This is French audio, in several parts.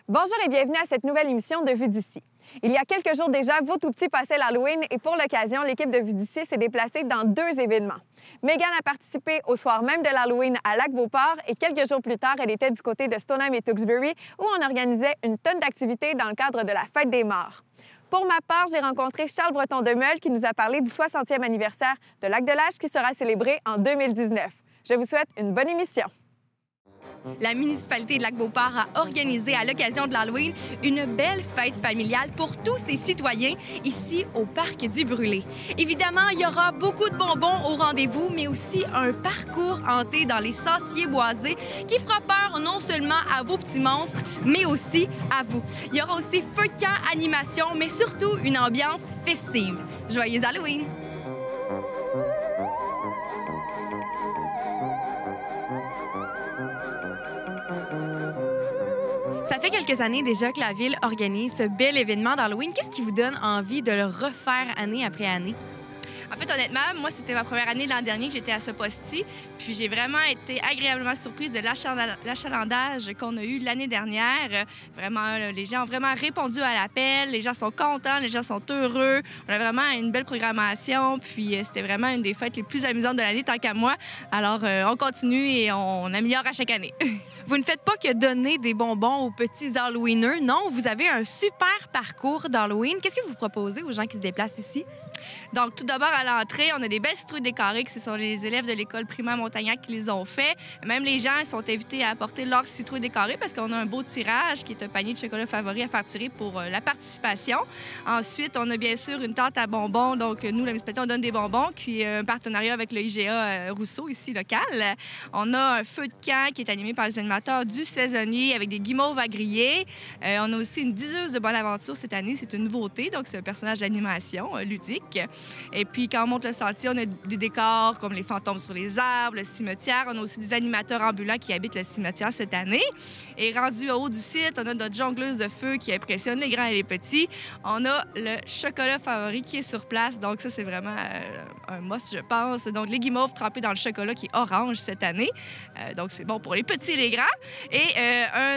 Bonjour et bienvenue à cette nouvelle émission de Vue d'ici. Il y a quelques jours déjà, vos tout-petits passaient l'Halloween et pour l'occasion, l'équipe de Vue d'ici s'est déplacée dans 2 événements. Megan a participé au soir même de l'Halloween à Lac-Beauport et quelques jours plus tard, elle était du côté de Stoneham et Tewksbury où on organisait une tonne d'activités dans le cadre de la Fête des Morts. Pour ma part, j'ai rencontré Charles Breton-Demeule qui nous a parlé du 60e anniversaire de Lac-de-L'Âge qui sera célébré en 2019. Je vous souhaite une bonne émission. La municipalité de Lac-Beauport a organisé à l'occasion de l'Halloween une belle fête familiale pour tous ses citoyens ici au Parc du Brûlé. Évidemment, il y aura beaucoup de bonbons au rendez-vous, mais aussi un parcours hanté dans les sentiers boisés qui fera peur non seulement à vos petits monstres, mais aussi à vous. Il y aura aussi feu de camp, animation, mais surtout une ambiance festive. Joyeux Halloween! Ça fait quelques années déjà que la Ville organise ce bel événement d'Halloween. Qu'est-ce qui vous donne envie de le refaire année après année? En fait, honnêtement, moi, c'était ma première année l'an dernier que j'étais à ce poste-ci. Puis j'ai vraiment été agréablement surprise de l'achalandage qu'on a eu l'année dernière. Vraiment, les gens ont vraiment répondu à l'appel. Les gens sont contents, les gens sont heureux. On a vraiment une belle programmation. Puis c'était vraiment une des fêtes les plus amusantes de l'année, tant qu'à moi. Alors, on continue et on améliore à chaque année. Vous ne faites pas que donner des bonbons aux petits Halloweeners. Non, vous avez un super parcours d'Halloween. Qu'est-ce que vous proposez aux gens qui se déplacent ici? Donc, tout d'abord, à l'entrée, on a des belles citrouilles décorées, que ce sont les élèves de l'école primaire Montagnac qui les ont fait. Même les gens sont invités à apporter leurs citrouilles décorées parce qu'on a un beau tirage qui est un panier de chocolat favori à faire tirer pour la participation. Ensuite, on a bien sûr une tente à bonbons. Donc, nous, la municipalité, on donne des bonbons, qui est un partenariat avec le IGA Rousseau, ici, local. On a un feu de camp qui est animé par les animateurs du saisonnier avec des guimauves à griller. On a aussi une diseuse de bonne aventure cette année. C'est une nouveauté. Donc, c'est un personnage d'animation ludique. Et puis, quand on monte le sentier, on a des décors comme les fantômes sur les arbres, le cimetière. On a aussi des animateurs ambulants qui habitent le cimetière cette année. Et rendu au haut du site, on a notre jongleuse de feu qui impressionne les grands et les petits. On a le chocolat favori qui est sur place. Donc, ça, c'est vraiment un must, je pense. Donc, les guimauves trempées dans le chocolat qui est orange cette année. Donc, c'est bon pour les petits et les grands. Et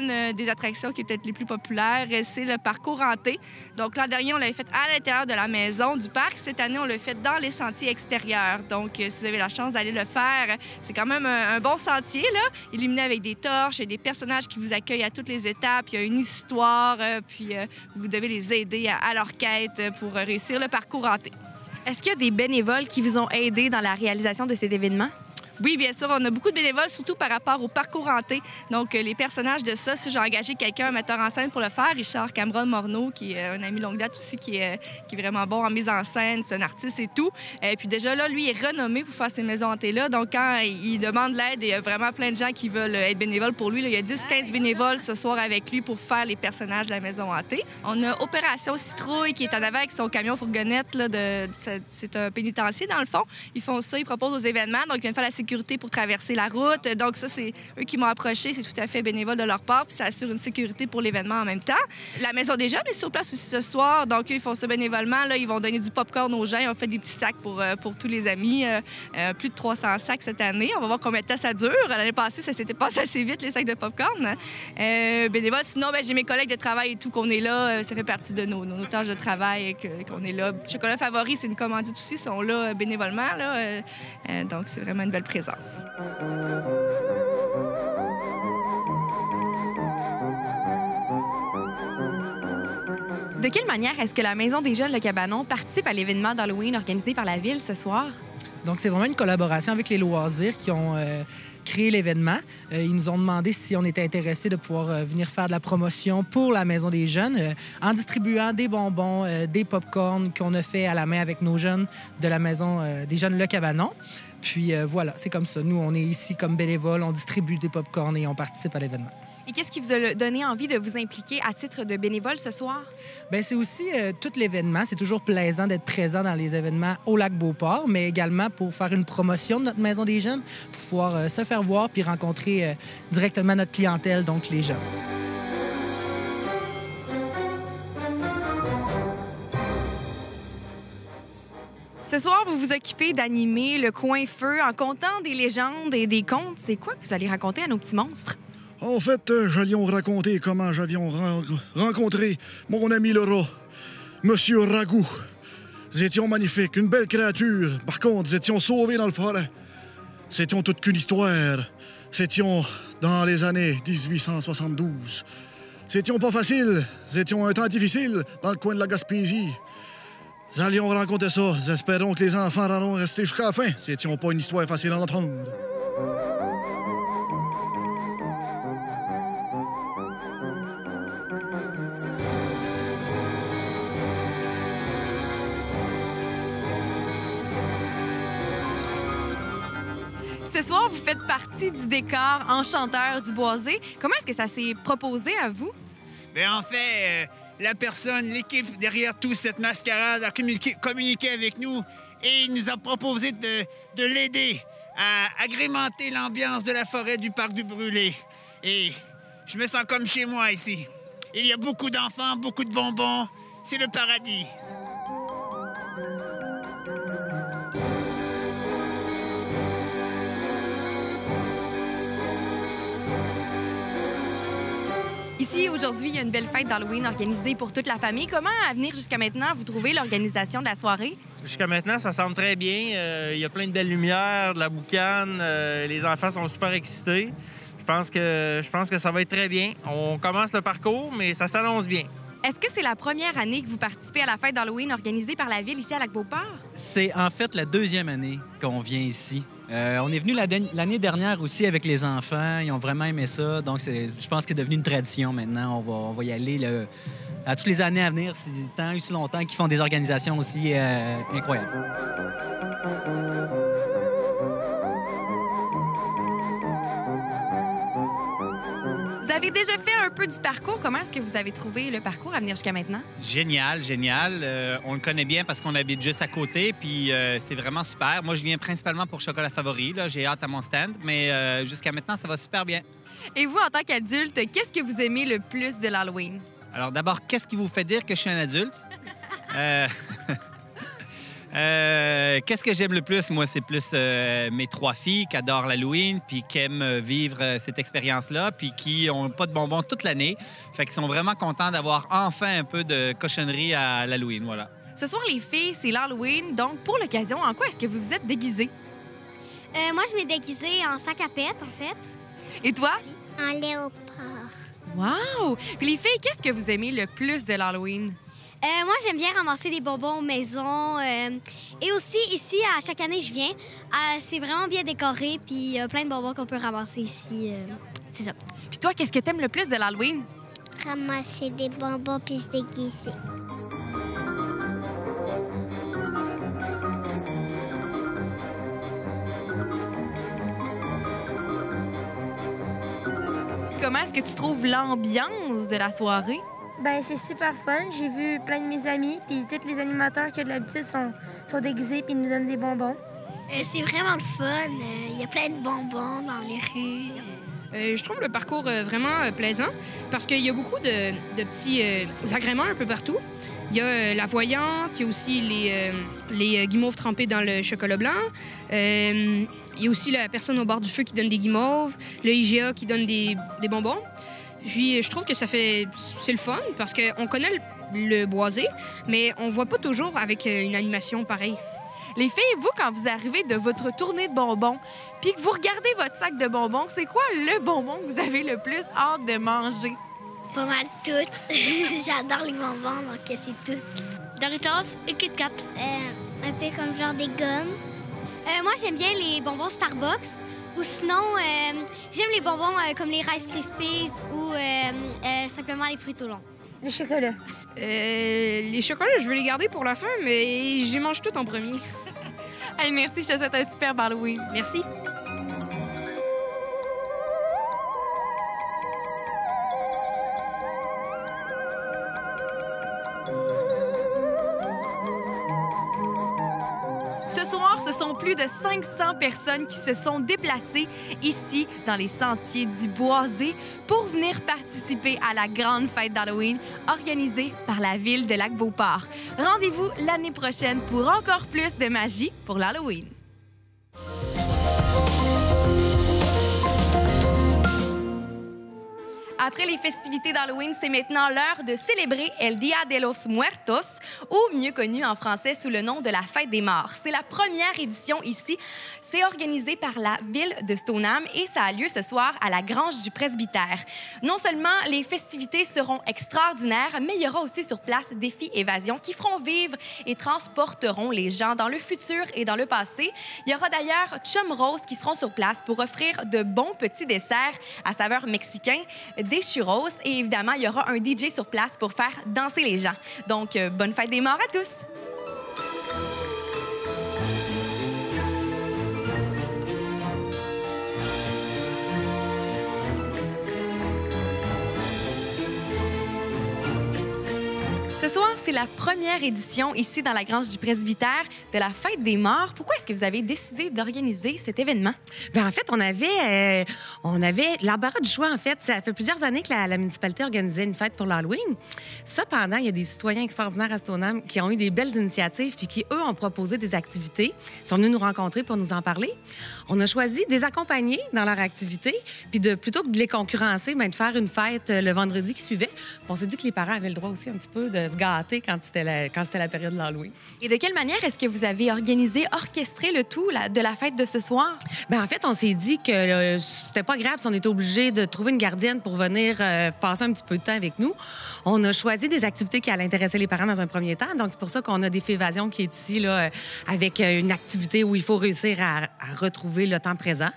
une des attractions qui est peut-être les plus populaires, c'est le parcours hanté. Donc, l'an dernier, on l'avait fait à l'intérieur de la maison du parc. Cette année, on le fait dans les sentiers extérieurs. Donc, si vous avez la chance d'aller le faire, c'est quand même un bon sentier, là, illuminé avec des torches, il y a des personnages qui vous accueillent à toutes les étapes, il y a une histoire, puis vous devez les aider à leur quête pour réussir le parcours hanté. Est-ce qu'il y a des bénévoles qui vous ont aidé dans la réalisation de cet événement? Oui, bien sûr, on a beaucoup de bénévoles, surtout par rapport au parcours hanté. Donc, les personnages de ça, si j'ai engagé quelqu'un, un metteur en scène pour le faire, Richard Cameron-Morneau, qui est un ami longue date aussi, qui est vraiment bon en mise en scène, c'est un artiste et tout. Et puis déjà, là, lui est renommé pour faire ces maisons hantées-là. Donc, quand il demande l'aide, il y a vraiment plein de gens qui veulent être bénévoles pour lui. Là, il y a 10-15 bénévoles ce soir avec lui pour faire les personnages de la maison hantée. On a Opération Citrouille, qui est en avant avec son camion fourgonnette. Là, c'est un pénitencier, dans le fond. Ils font ça, ils proposent aux événements. Donc, ils viennent faire la sécurité pour traverser la route. Donc ça, c'est eux qui m'ont approché. C'est tout à fait bénévole de leur part. Puis ça assure une sécurité pour l'événement en même temps. La Maison des Jeunes est sur place aussi ce soir. Donc eux, ils font ça bénévolement. Là, ils vont donner du popcorn aux gens. Ils ont fait des petits sacs pour tous les amis. Plus de 300 sacs cette année. On va voir combien de temps ça dure. L'année passée, ça s'était passé assez vite, les sacs de popcorn. Bénévole. Sinon, j'ai mes collègues de travail et tout qu'on est là. Ça fait partie de nos tâches de travail qu'on est là. Chocolat favori, c'est une commandite aussi. Ils sont là bénévolement. Là. Donc c'est vraiment une belle présence. De quelle manière est-ce que la Maison des Jeunes Le Cabanon participe à l'événement d'Halloween organisé par la Ville ce soir? Donc, c'est vraiment une collaboration avec les loisirs qui ont créé l'événement. Ils nous ont demandé si on était intéressé de pouvoir venir faire de la promotion pour la Maison des Jeunes en distribuant des bonbons, des pop-corns qu'on a fait à la main avec nos jeunes de la Maison des Jeunes Le Cabanon. Puis voilà, c'est comme ça. Nous, on est ici comme bénévoles, on distribue des pop-corns et on participe à l'événement. Et qu'est-ce qui vous a donné envie de vous impliquer à titre de bénévole ce soir? Bien, c'est aussi tout l'événement. C'est toujours plaisant d'être présent dans les événements au Lac-Beauport, mais également pour faire une promotion de notre Maison des Jeunes, pour pouvoir se faire voir puis rencontrer directement notre clientèle, donc les jeunes. Ce soir, vous vous occupez d'animer le coin feu en contant des légendes et des contes. C'est quoi que vous allez raconter à nos petits monstres? En fait, j'allions raconter comment j'avions rencontré mon ami le rat, Monsieur Ragout. Nous étions magnifiques, une belle créature. Par contre, nous étions sauvés dans le forêt. C'était toute qu'une histoire. C'était dans les années 1872. C'était pas facile. C'était un temps difficile dans le coin de la Gaspésie. Nous allions raconter ça. Nous espérons que les enfants allont rester jusqu'à la fin. C'était pas une histoire facile à entendre. Ce soir, vous faites partie du décor Enchanteur du Boisé. Comment est-ce que ça s'est proposé à vous? Bien, en fait, la personne, l'équipe derrière toute cette mascarade a communiqué avec nous et il nous a proposé de l'aider à agrémenter l'ambiance de la forêt du parc du Brûlé. Et je me sens comme chez moi ici. Il y a beaucoup d'enfants, beaucoup de bonbons. C'est le paradis. Ici, aujourd'hui, il y a une belle fête d'Halloween organisée pour toute la famille. Comment, à venir jusqu'à maintenant, vous trouvez l'organisation de la soirée? Jusqu'à maintenant, ça semble très bien. Il y a plein de belles lumières, de la boucane. Les enfants sont super excités. Je pense que ça va être très bien. On commence le parcours, mais ça s'annonce bien. Est-ce que c'est la première année que vous participez à la fête d'Halloween organisée par la ville ici à Lac-Beauport? C'est en fait la deuxième année qu'on vient ici. On est venu l'année dernière aussi avec les enfants. Ils ont vraiment aimé ça. Donc, je pense que c'est devenu une tradition maintenant. On va y aller à toutes les années à venir. C'est tant aussi longtemps qu'ils font des organisations aussi incroyables. Vous avez déjà fait un peu du parcours. Comment est-ce que vous avez trouvé le parcours à venir jusqu'à maintenant? Génial, génial. On le connaît bien parce qu'on habite juste à côté, puis c'est vraiment super. Moi, je viens principalement pour Chocolat Favori. J'ai hâte à mon stand, mais jusqu'à maintenant, ça va super bien. Et vous, en tant qu'adulte, qu'est-ce que vous aimez le plus de l'Halloween? Alors d'abord, qu'est-ce qui vous fait dire que je suis un adulte? Qu'est-ce que j'aime le plus? Moi, c'est plus mes trois filles qui adorent l'Halloween puis qui aiment vivre cette expérience-là puis qui n'ont pas de bonbons toute l'année. Fait qu'ils sont vraiment contents d'avoir enfin un peu de cochonnerie à l'Halloween, voilà. Ce soir, les filles, c'est l'Halloween. Donc, pour l'occasion, en quoi est-ce que vous vous êtes déguisées? Moi, je m'ai déguisée en sac à pète, en fait. Et toi? En léopard. Wow! Puis les filles, qu'est-ce que vous aimez le plus de l'Halloween? Moi, j'aime bien ramasser des bonbons maison. Et aussi, ici, à chaque année, je viens. C'est vraiment bien décoré, puis il y a plein de bonbons qu'on peut ramasser ici. C'est ça. Puis toi, qu'est-ce que t'aimes le plus de l'Halloween? Ramasser des bonbons puis se déguiser. Comment est-ce que tu trouves l'ambiance de la soirée? Ben c'est super fun. J'ai vu plein de mes amis, puis tous les animateurs qui, de l'habitude, sont déguisés puis ils nous donnent des bonbons. C'est vraiment le fun. Il y a plein de bonbons dans les rues. Je trouve le parcours vraiment plaisant parce qu'il y a beaucoup de petits agréments un peu partout. Il y a la voyante, il y a aussi les guimauves trempées dans le chocolat blanc. Il y a aussi la personne au bord du feu qui donne des guimauves, le IGA qui donne des bonbons. Puis je trouve que c'est le fun parce qu'on connaît le boisé, mais on voit pas toujours avec une animation pareille. Les filles, vous, quand vous arrivez de votre tournée de bonbons, puis que vous regardez votre sac de bonbons, c'est quoi le bonbon que vous avez le plus hâte de manger? Pas mal toutes. J'adore les bonbons, donc c'est tout. Doritos et Kit Kat. Un peu comme genre des gommes. Moi, j'aime bien les bonbons Starbucks. Ou sinon, j'aime les bonbons comme les Rice Krispies ou simplement les fruits au long. Les chocolats. Les chocolats, je veux les garder pour la fin, mais je les mange toutes en premier. Hey, merci, je te souhaite un super Halloween. Merci. Ce soir, ce sont plus de 500 personnes qui se sont déplacées ici, dans les sentiers du Boisé, pour venir participer à la grande fête d'Halloween organisée par la ville de Lac-Beauport. Rendez-vous l'année prochaine pour encore plus de magie pour l'Halloween. Après les festivités d'Halloween, c'est maintenant l'heure de célébrer El Día de los Muertos, ou mieux connu en français sous le nom de la Fête des Morts. C'est la première édition ici. C'est organisé par la ville de Stoneham et ça a lieu ce soir à la Grange du Presbytère. Non seulement les festivités seront extraordinaires, mais il y aura aussi sur place Défi Évasion qui feront vivre et transporteront les gens dans le futur et dans le passé. Il y aura d'ailleurs Chum Rose qui seront sur place pour offrir de bons petits desserts à saveur mexicain, des churros et évidemment, il y aura un DJ sur place pour faire danser les gens. Donc, bonne fête des morts à tous! Ce soir, c'est la première édition ici dans la Grange du Presbytère de la Fête des Morts. Pourquoi est-ce que vous avez décidé d'organiser cet événement? Bien, en fait, on avait l'embarras du choix. En fait, ça fait plusieurs années que la municipalité organisait une fête pour l'Halloween. Cependant, il y a des citoyens extraordinaires à Stoneham qui ont eu des belles initiatives puis qui, eux, ont proposé des activités. Ils sont venus nous rencontrer pour nous en parler. On a choisi de les accompagner dans leur activité puis plutôt que de les concurrencer, bien, de faire une fête le vendredi qui suivait. Puis on s'est dit que les parents avaient le droit aussi un petit peu de se gâter quand c'était la période de l'Halloween. Et de quelle manière est-ce que vous avez orchestré le tout de la fête de ce soir? Bien, en fait, on s'est dit que c'était pas grave si on était obligé de trouver une gardienne pour venir passer un petit peu de temps avec nous. On a choisi des activités qui allaient intéresser les parents dans un premier temps. Donc, c'est pour ça qu'on a Défi Évasion qui est ici là, avec une activité où il faut réussir à retrouver le temps présent.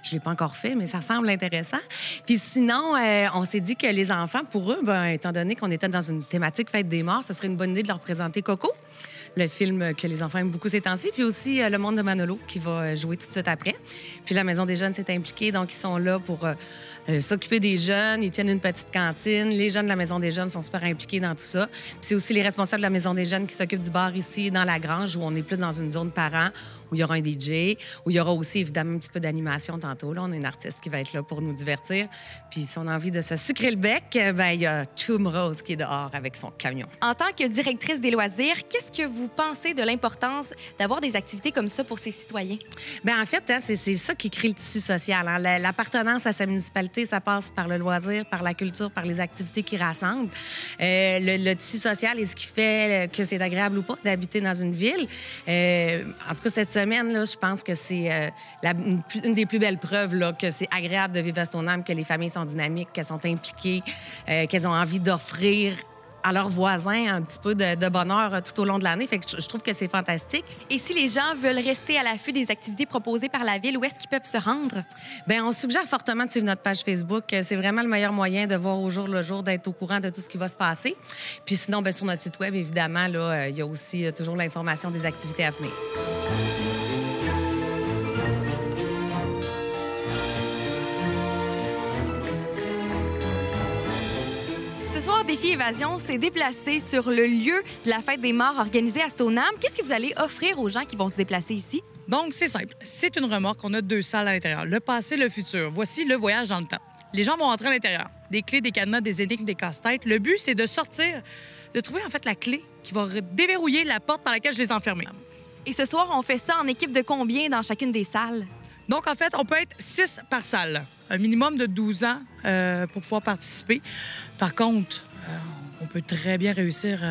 Je ne l'ai pas encore fait, mais ça semble intéressant. Puis sinon, on s'est dit que les enfants, pour eux, bien, étant donné qu'on était dans une thématique Fête des morts, ce serait une bonne idée de leur présenter Coco, le film que les enfants aiment beaucoup ces temps-ci, puis aussi Le Monde de Manolo, qui va jouer tout de suite après. Puis la Maison des jeunes s'est impliquée, donc ils sont là pour s'occuper des jeunes. Ils tiennent une petite cantine. Les jeunes de la Maison des jeunes sont super impliqués dans tout ça. Puis c'est aussi les responsables de la Maison des jeunes qui s'occupent du bar ici, dans la Grange, où on est plus dans une zone parents, où il y aura un DJ, où il y aura aussi, évidemment, un petit peu d'animation tantôt. Là, on a une artiste qui va être là pour nous divertir. Puis si on a envie de se sucrer le bec, bien, il y a Chum Rose qui est dehors avec son camion. En tant que directrice des loisirs, qu'est-ce que vous pensez de l'importance d'avoir des activités comme ça pour ces citoyens? Bien, en fait, hein, c'est ça qui crée le tissu social. Hein. L'appartenance à sa municipalité, ça passe par le loisir, par la culture, par les activités qui rassemblent. Le tissu social est ce qui fait que c'est agréable ou pas d'habiter dans une ville. En tout cas, cette semaine, là, je pense que c'est une des plus belles preuves là, que c'est agréable de vivre à Stoneham, que les familles sont dynamiques, qu'elles sont impliquées, qu'elles ont envie d'offrir à leurs voisins un petit peu de bonheur tout au long de l'année. Fait que je trouve que c'est fantastique. Et si les gens veulent rester à l'affût des activités proposées par la Ville, où est-ce qu'ils peuvent se rendre? Bien, on suggère fortement de suivre notre page Facebook. C'est vraiment le meilleur moyen de voir au jour le jour, d'être au courant de tout ce qui va se passer. Puis sinon, bien, sur notre site Web, évidemment, là, il y a aussi toujours l'information des activités à venir. Ce soir, Défi Évasion s'est déplacé sur le lieu de la Fête des Morts organisée à Stoneham. Qu'est-ce que vous allez offrir aux gens qui vont se déplacer ici? Donc, c'est simple. C'est une remorque. On a 2 salles à l'intérieur. Le passé, le futur. Voici le voyage dans le temps. Les gens vont entrer à l'intérieur. Des clés, des cadenas, des énigmes, des casse-têtes. Le but, c'est de sortir, de trouver en fait la clé qui va déverrouiller la porte par laquelle je les ai enfermés. Et ce soir, on fait ça en équipe de combien dans chacune des salles? Donc, en fait, on peut être 6 par salle. Un minimum de 12 ans pour pouvoir participer. Par contre, on peut très bien réussir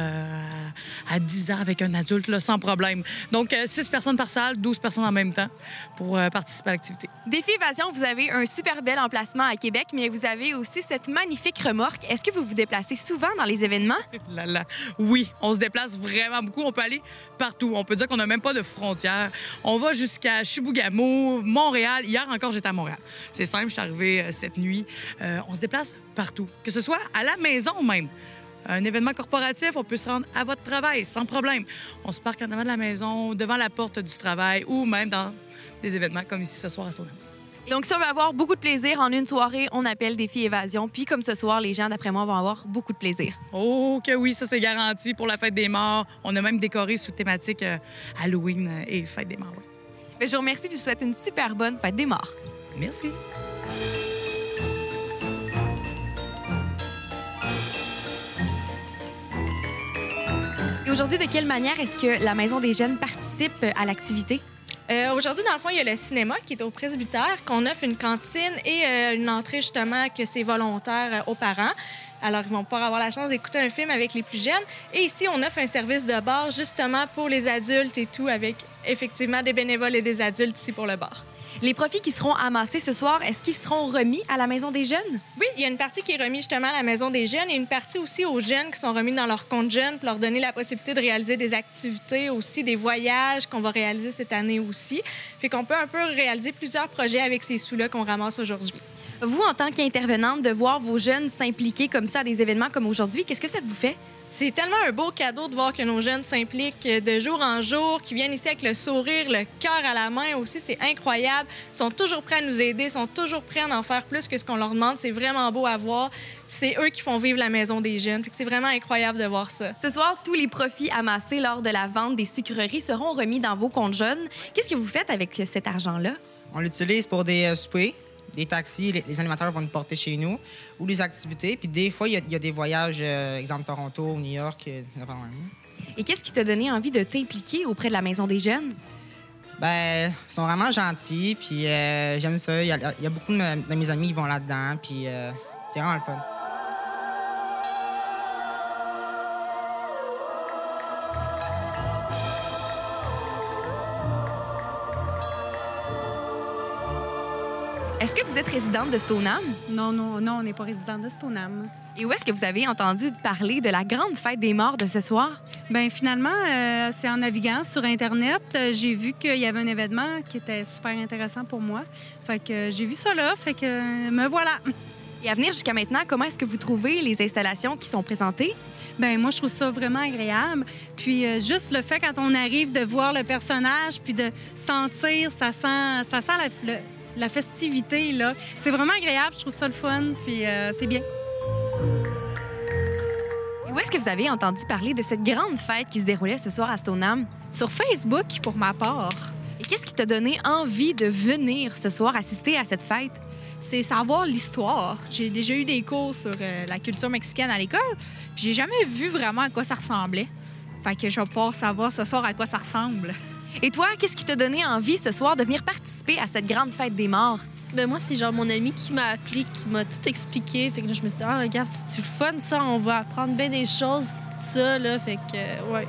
à 10 ans avec un adulte, là, sans problème. Donc, 6 personnes par salle, 12 personnes en même temps pour participer à l'activité. Défi Évasion, vous avez un super bel emplacement à Québec, mais vous avez aussi cette magnifique remorque. Est-ce que vous vous déplacez souvent dans les événements? Oui, on se déplace vraiment beaucoup. On peut aller partout. On peut dire qu'on n'a même pas de frontières. On va jusqu'à Chibougamau, Montréal. Hier encore, j'étais à Montréal. C'est simple, je suis arrivée cette nuit. On se déplace partout, que ce soit à la maison même. Un événement corporatif, on peut se rendre à votre travail sans problème. On se parque en avant de la maison, devant la porte du travail ou même dans des événements comme ici ce soir à Stoneham. Donc, si on veut avoir beaucoup de plaisir en une soirée, on appelle Défi Évasion. Puis, comme ce soir, les gens, d'après moi, vont avoir beaucoup de plaisir. Oh, que oui, ça, c'est garanti pour la Fête des Morts. On a même décoré sous thématique Halloween et Fête des Morts. Oui. Bien, je vous remercie et je vous souhaite une super bonne Fête des Morts. Merci. Et aujourd'hui, de quelle manière est-ce que la Maison des jeunes participe à l'activité? Aujourd'hui, dans le fond, il y a le cinéma qui est au presbytère, qu'on offre une cantine et une entrée, justement, que c'est volontaire aux parents. Alors, ils vont pouvoir avoir la chance d'écouter un film avec les plus jeunes. Et ici, on offre un service de bar, justement, pour les adultes et tout, avec effectivement des bénévoles et des adultes ici pour le bar. Les profits qui seront amassés ce soir, est-ce qu'ils seront remis à la Maison des jeunes? Oui, il y a une partie qui est remise justement à la Maison des jeunes et une partie aussi aux jeunes qui sont remis dans leur compte jeune pour leur donner la possibilité de réaliser des activités, aussi des voyages qu'on va réaliser cette année aussi. Fait qu'on peut un peu réaliser plusieurs projets avec ces sous-là qu'on ramasse aujourd'hui. Vous, en tant qu'intervenante, de voir vos jeunes s'impliquer comme ça à des événements comme aujourd'hui, qu'est-ce que ça vous fait? C'est tellement un beau cadeau de voir que nos jeunes s'impliquent de jour en jour, qu'ils viennent ici avec le sourire, le cœur à la main aussi. C'est incroyable. Ils sont toujours prêts à nous aider, ils sont toujours prêts à en faire plus que ce qu'on leur demande. C'est vraiment beau à voir. C'est eux qui font vivre la Maison des jeunes. C'est vraiment incroyable de voir ça. Ce soir, tous les profits amassés lors de la vente des sucreries seront remis dans vos comptes jeunes. Qu'est-ce que vous faites avec cet argent-là? On l'utilise pour des soupers. Des taxis, les animateurs vont nous porter chez nous, ou les activités. Puis des fois, il y a des voyages, exemple Toronto ou New York. Et qu'est-ce qui t'a donné envie de t'impliquer auprès de la Maison des jeunes? Ben, ils sont vraiment gentils, puis j'aime ça. Il y a beaucoup de mes amis qui vont là-dedans, puis c'est vraiment le fun. Est-ce que vous êtes résidente de Stoneham? Non, on n'est pas résidente de Stoneham. Et où est-ce que vous avez entendu parler de la grande fête des morts de ce soir? Bien, finalement, c'est en naviguant sur Internet. J'ai vu qu'il y avait un événement qui était super intéressant pour moi. Fait que j'ai vu ça là, fait que me voilà. Et à venir jusqu'à maintenant, comment est-ce que vous trouvez les installations qui sont présentées? Bien, moi, je trouve ça vraiment agréable. Puis juste le fait, quand on arrive, de voir le personnage, puis de sentir, ça sent la festivité, là. C'est vraiment agréable, je trouve ça le fun, puis c'est bien. Et où est-ce que vous avez entendu parler de cette grande fête qui se déroulait ce soir à Stoneham? Sur Facebook, pour ma part. Et qu'est-ce qui t'a donné envie de venir ce soir assister à cette fête? C'est savoir l'histoire. J'ai déjà eu des cours sur la culture mexicaine à l'école, puis j'ai jamais vu vraiment à quoi ça ressemblait. Fait que je vais pouvoir savoir ce soir à quoi ça ressemble. Et toi, qu'est-ce qui t'a donné envie ce soir de venir participer à cette grande fête des morts? Ben moi, c'est genre mon ami qui m'a appelé, qui m'a tout expliqué. Fait que là, je me suis dit, ah, regarde, c'est le fun, ça, on va apprendre bien des choses, tout ça, là. Fait que, ouais.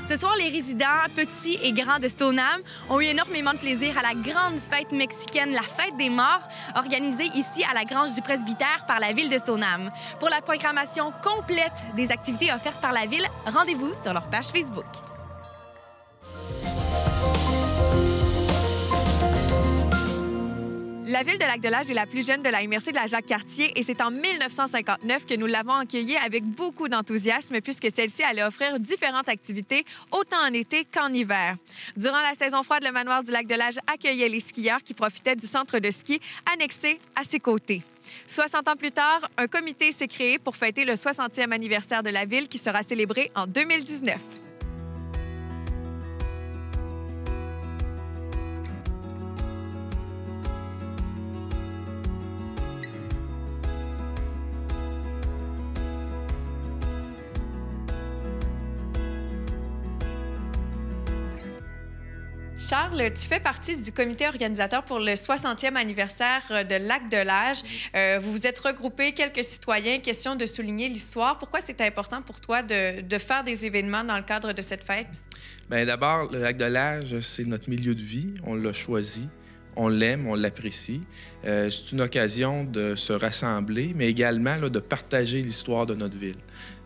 Ce soir, les résidents, petits et grands de Stoneham, ont eu énormément de plaisir à la grande fête mexicaine, la Fête des morts, organisée ici à la Grange du Presbytère par la Ville de Stoneham. Pour la programmation complète des activités offertes par la Ville, rendez-vous sur leur page Facebook. La ville de Lac-de-L'Âge est la plus jeune de la MRC de la Jacques-Cartier et c'est en 1959 que nous l'avons accueillie avec beaucoup d'enthousiasme puisque celle-ci allait offrir différentes activités autant en été qu'en hiver. Durant la saison froide, le manoir du Lac-de-L'Âge accueillait les skieurs qui profitaient du centre de ski annexé à ses côtés. 60 ans plus tard, un comité s'est créé pour fêter le 60e anniversaire de la ville qui sera célébré en 2019. Charles, tu fais partie du comité organisateur pour le 60e anniversaire de Lac-de-L'Âge. Vous vous êtes regroupés quelques citoyens, question de souligner l'histoire. Pourquoi c'est important pour toi de faire des événements dans le cadre de cette fête? Bien, d'abord, le Lac-de-L'Âge, c'est notre milieu de vie. On l'a choisi. On l'aime, on l'apprécie. C'est une occasion de se rassembler, mais également là, de partager l'histoire de notre ville.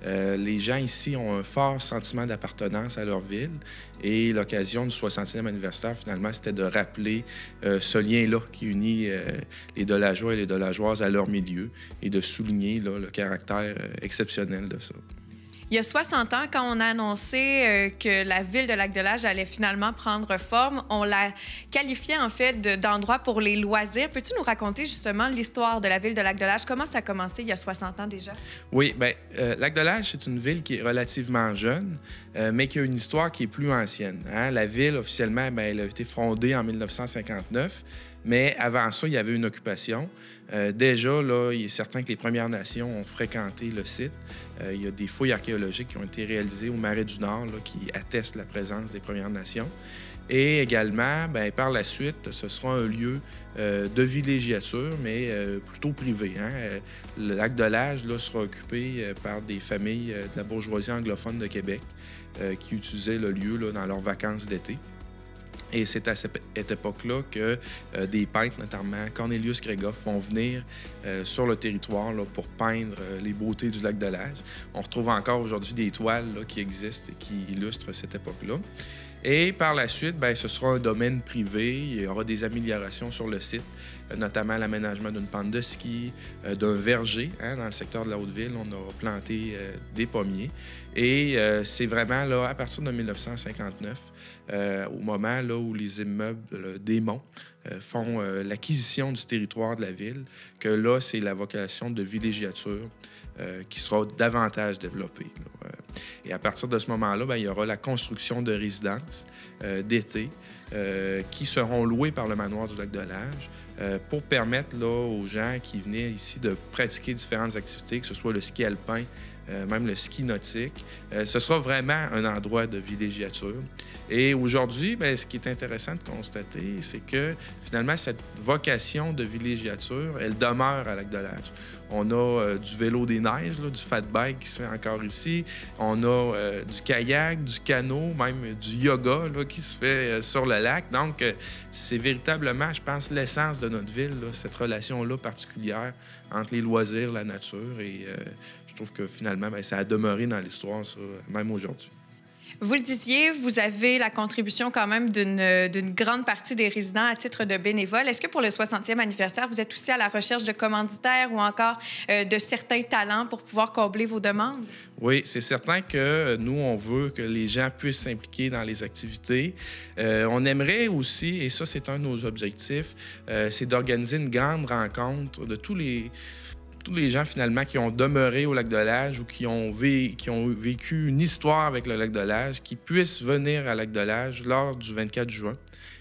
Les gens ici ont un fort sentiment d'appartenance à leur ville et l'occasion du 60e anniversaire, finalement, c'était de rappeler ce lien-là qui unit les Delageois et les Delageoises à leur milieu et de souligner là, le caractère exceptionnel de ça. Il y a 60 ans, quand on a annoncé que la ville de Lac-de-L'Âge allait finalement prendre forme, on la qualifiait en fait d'endroit pour les loisirs. Peux-tu nous raconter justement l'histoire de la ville de Lac-de-L'Âge? Comment ça a commencé il y a 60 ans déjà? Oui, bien, Lac-de-L'Âge, c'est une ville qui est relativement jeune, mais qui a une histoire qui est plus ancienne. Hein? La ville, officiellement, bien, elle a été fondée en 1959. Mais avant ça, il y avait une occupation. Déjà, là, il est certain que les Premières Nations ont fréquenté le site. Il y a des fouilles archéologiques qui ont été réalisées au Marais du Nord là, qui attestent la présence des Premières Nations. Et également, bien, par la suite, ce sera un lieu de villégiature, mais plutôt privé. Hein? Le lac de l'Age là, sera occupé par des familles de la bourgeoisie anglophone de Québec qui utilisaient le lieu là, dans leurs vacances d'été. Et c'est à cette époque-là que des peintres, notamment Cornelius Kregoff, vont venir sur le territoire là, pour peindre les beautés du lac de l'Age. On retrouve encore aujourd'hui des toiles là, qui existent et qui illustrent cette époque-là. Et par la suite, bien, ce sera un domaine privé. Il y aura des améliorations sur le site, notamment l'aménagement d'une pente de ski, d'un verger. Hein, dans le secteur de la Haute-Ville, on aura planté des pommiers. Et c'est vraiment là, à partir de 1959, au moment là, où les immeubles des Monts font l'acquisition du territoire de la ville, que là, c'est la vocation de villégiature qui sera davantage développée. Là. Et à partir de ce moment-là, bien, il y aura la construction de résidences d'été qui seront louées par le manoir du lac de l'Age pour permettre là, aux gens qui venaient ici de pratiquer différentes activités, que ce soit le ski alpin, même le ski nautique. Ce sera vraiment un endroit de villégiature. Et aujourd'hui, bien, ce qui est intéressant de constater, c'est que finalement, cette vocation de villégiature, elle demeure à Lac-de-l'Age. On a du vélo des neiges, là, du fat bike qui se fait encore ici. On a du kayak, du canot, même du yoga là, qui se fait sur le lac. Donc, c'est véritablement, je pense, l'essence de notre ville, là, cette relation-là particulière entre les loisirs, la nature. Et je trouve que finalement, bien, ça a demeuré dans l'histoire, ça, même aujourd'hui. Vous le disiez, vous avez la contribution quand même d'une grande partie des résidents à titre de bénévole. Est-ce que pour le 60e anniversaire, vous êtes aussi à la recherche de commanditaires ou encore de certains talents pour pouvoir combler vos demandes? Oui, c'est certain que nous, on veut que les gens puissent s'impliquer dans les activités. On aimerait aussi, et ça, c'est un de nos objectifs, c'est d'organiser une grande rencontre de tous les gens, finalement, qui ont demeuré au lac de l'Age ou qui ont vécu une histoire avec le lac de l'Age, qui puissent venir à lac de l'Age lors du 24 juin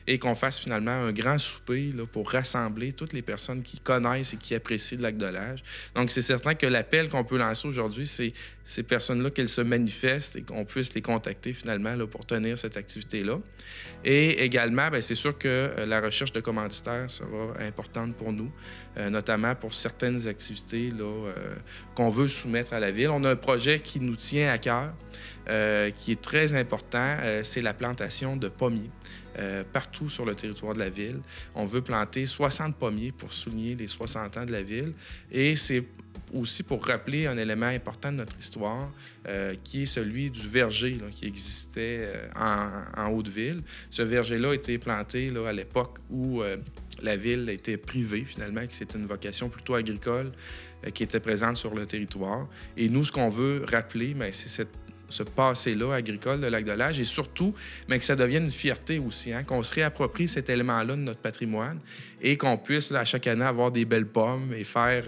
et qu'on fasse finalement un grand souper là, pour rassembler toutes les personnes qui connaissent et qui apprécient le lac de l'Age. Donc, c'est certain que l'appel qu'on peut lancer aujourd'hui, c'est ces personnes-là qu'elles se manifestent et qu'on puisse les contacter finalement là, pour tenir cette activité-là. Et également, bien, c'est sûr que la recherche de commanditaires sera importante pour nous, notamment pour certaines activités là, qu'on veut soumettre à la ville. On a un projet qui nous tient à cœur, qui est très important, c'est la plantation de pommiers. Partout sur le territoire de la ville. On veut planter 60 pommiers pour souligner les 60 ans de la ville. Et c'est aussi pour rappeler un élément important de notre histoire, qui est celui du verger là, qui existait en Haute-Ville. Ce verger-là a été planté là, à l'époque où la ville était privée, finalement, que c'était une vocation plutôt agricole qui était présente sur le territoire. Et nous, ce qu'on veut rappeler, bien, c'est ce passé-là agricole de lac de l'Age et surtout, mais que ça devienne une fierté aussi, hein, qu'on se réapproprie cet élément-là de notre patrimoine et qu'on puisse, là, à chaque année, avoir des belles pommes et faire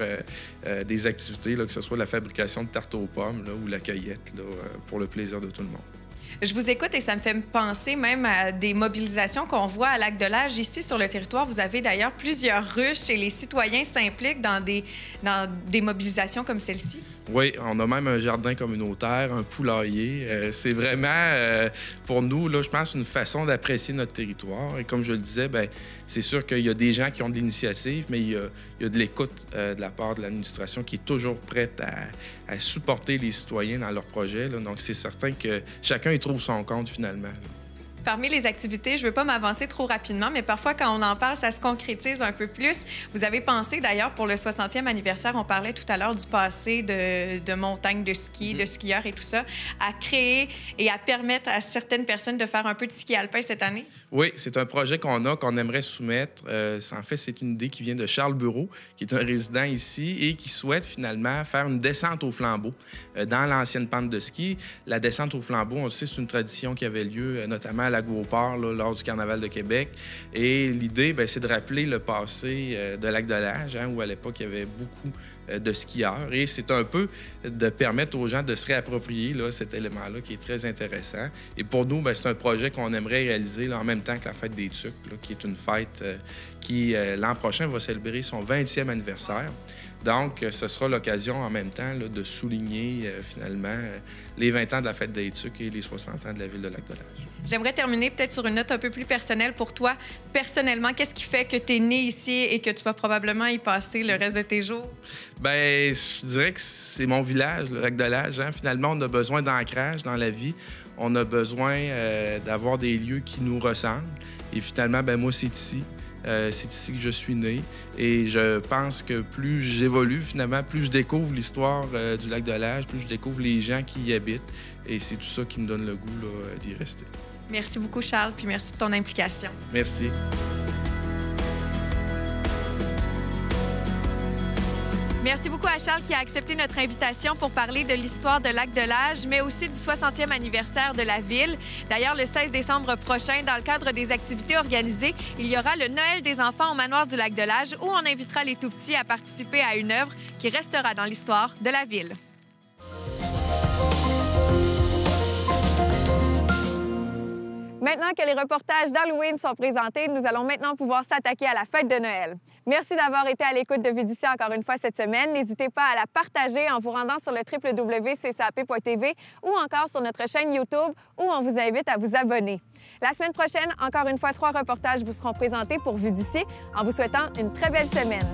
des activités, là, que ce soit la fabrication de tartes aux pommes là, ou la cueillette, là, pour le plaisir de tout le monde. Je vous écoute et ça me fait penser même à des mobilisations qu'on voit à lac de l'Age. Ici, sur le territoire, vous avez d'ailleurs plusieurs ruches et les citoyens s'impliquent dans des mobilisations comme celle-ci. Oui, on a même un jardin communautaire, un poulailler. C'est vraiment, pour nous, là, je pense, une façon d'apprécier notre territoire. Et comme je le disais, bien, c'est sûr qu'il y a des gens qui ont de l'initiative, mais il y a de l'écoute de la part de l'administration qui est toujours prête à supporter les citoyens dans leurs projets. Là. Donc, c'est certain que chacun y trouve son compte, finalement. Là. Parmi les activités, je ne veux pas m'avancer trop rapidement, mais parfois, quand on en parle, ça se concrétise un peu plus. Vous avez pensé, d'ailleurs, pour le 60e anniversaire, on parlait tout à l'heure du passé de montagnes de ski, de skieurs et tout ça, à créer et à permettre à certaines personnes de faire un peu de ski alpin cette année? Oui, c'est un projet qu'on aimerait soumettre. En fait, c'est une idée qui vient de Charles Bureau, qui est un résident ici et qui souhaite finalement faire une descente au flambeau dans l'ancienne pente de ski. La descente au flambeau, on le sait, c'est une tradition qui avait lieu notamment à Lac-Beauport lors du Carnaval de Québec. Et l'idée, c'est de rappeler le passé de Lac-de-Lage, où à l'époque, il y avait beaucoup de skieurs. Et c'est un peu de permettre aux gens de se réapproprier cet élément-là qui est très intéressant. Et pour nous, c'est un projet qu'on aimerait réaliser en même temps que la Fête des Tucs, qui est une fête qui, l'an prochain, va célébrer son 20e anniversaire. Donc, ce sera l'occasion en même temps de souligner finalement les 20 ans de la Fête des Tucs et les 60 ans de la ville de Lac-de-Lage. J'aimerais terminer peut-être sur une note un peu plus personnelle pour toi. Personnellement, qu'est-ce qui fait que tu es né ici et que tu vas probablement y passer le reste de tes jours? Bien, je dirais que c'est mon village, le Lac-de-Lage. Finalement, on a besoin d'ancrage dans la vie. On a besoin d'avoir des lieux qui nous ressemblent. Et finalement, moi, c'est ici. C'est ici que je suis né et je pense que plus j'évolue, finalement, plus je découvre l'histoire du Lac-de-Lage, plus je découvre les gens qui y habitent et c'est tout ça qui me donne le goût d'y rester. Merci beaucoup, Charles, puis merci de ton implication. Merci. Merci beaucoup à Charles qui a accepté notre invitation pour parler de l'histoire de Lac-de-Lage, mais aussi du 60e anniversaire de la ville. D'ailleurs, le 16 décembre prochain, dans le cadre des activités organisées, il y aura le Noël des enfants au manoir du Lac-de-Lage où on invitera les tout-petits à participer à une œuvre qui restera dans l'histoire de la ville. Maintenant que les reportages d'Halloween sont présentés, nous allons maintenant pouvoir s'attaquer à la fête de Noël. Merci d'avoir été à l'écoute de Vue d'ici encore une fois cette semaine. N'hésitez pas à la partager en vous rendant sur le www.ccap.tv ou encore sur notre chaîne YouTube où on vous invite à vous abonner. La semaine prochaine, encore une fois, 3 reportages vous seront présentés pour Vue d'ici en vous souhaitant une très belle semaine.